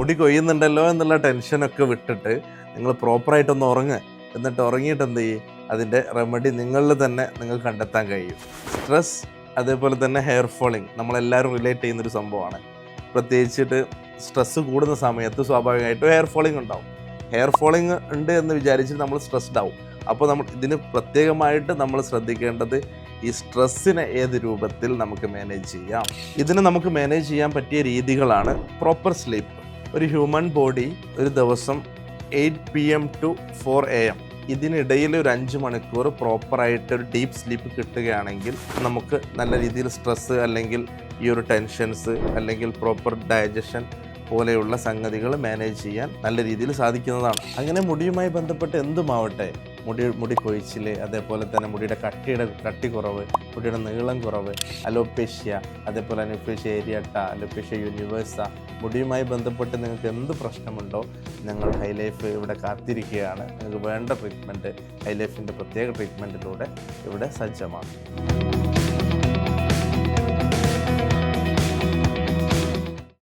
മുടി കൊയ്യുന്നുണ്ടല്ലോ എന്നുള്ള ടെൻഷനൊക്കെ വിട്ടിട്ട് നിങ്ങൾ പ്രോപ്പറായിട്ടൊന്ന് ഉറങ്ങുക. എന്നിട്ട് ഉറങ്ങിയിട്ട് എന്ത് ചെയ്യും, അതിൻ്റെ റെമഡി നിങ്ങളിൽ തന്നെ നിങ്ങൾക്ക് കണ്ടെത്താൻ കഴിയും. സ്ട്രെസ്, അതേപോലെ തന്നെ ഹെയർ ഫോളിങ് നമ്മളെല്ലാവരും റിലേറ്റ് ചെയ്യുന്നൊരു സംഭവമാണ്. പ്രത്യേകിച്ചിട്ട് സ്ട്രെസ്സ് കൂടുന്ന സമയത്ത് സ്വാഭാവികമായിട്ടും ഹെയർ ഫോളിങ് ഉണ്ടാവും. ഹെയർ ഫോളിങ് ഉണ്ട് എന്ന് വിചാരിച്ചിട്ട് നമ്മൾ സ്ട്രെസ്ഡ് ആവും. അപ്പോൾ നമ്മൾ ഇതിന് പ്രത്യേകമായിട്ട് നമ്മൾ ശ്രദ്ധിക്കേണ്ടത് ഈ സ്ട്രെസ്സിനെ ഏത് രൂപത്തിൽ നമുക്ക് മാനേജ് ചെയ്യാം. ഇതിന് നമുക്ക് മാനേജ് ചെയ്യാൻ പറ്റിയ രീതികളാണ് പ്രോപ്പർ സ്ലീപ്പ്. ഒരു ഹ്യൂമൻ ബോഡി ഒരു ദിവസം 8 PM to 4 AM ഇതിനിടയിൽ ഒരു 5 മണിക്കൂർ പ്രോപ്പറായിട്ട് ഒരു ഡീപ്പ് സ്ലീപ്പ് കിട്ടുകയാണെങ്കിൽ നമുക്ക് നല്ല രീതിയിൽ സ്ട്രെസ്സ് അല്ലെങ്കിൽ ഈ ഒരു ടെൻഷൻസ് അല്ലെങ്കിൽ പ്രോപ്പർ ഡൈജഷൻ പോലെയുള്ള സംഗതികൾ മാനേജ് ചെയ്യാൻ നല്ല രീതിയിൽ സാധിക്കുന്നതാണ്. അങ്ങനെ മുടിയുമായി ബന്ധപ്പെട്ട് എന്തുമാവട്ടെ, മുടി കൊഴിച്ചിൽ, അതേപോലെ തന്നെ മുടിയുടെ കട്ടി കുറവ്, മുടിയുടെ നീളം കുറവ്, അലോപേഷ്യ, അതേപോലെ അലോപേഷ്യ ഏരിയട്ട, അലോപേഷ്യ യൂണിവേഴ്സ, മുടിയുമായി ബന്ധപ്പെട്ട് നിങ്ങൾക്ക് എന്ത് പ്രശ്നമുണ്ടോ ഞങ്ങൾ ഹൈലൈഫ് ഇവിടെ കാത്തിരിക്കുകയാണ്. നിങ്ങൾക്ക് വേണ്ട ട്രീറ്റ്മെൻറ്റ് ഹൈലൈഫിൻ്റെ പ്രത്യേക ട്രീറ്റ്മെൻറ്റിലൂടെ ഇവിടെ സജ്ജമാണ്.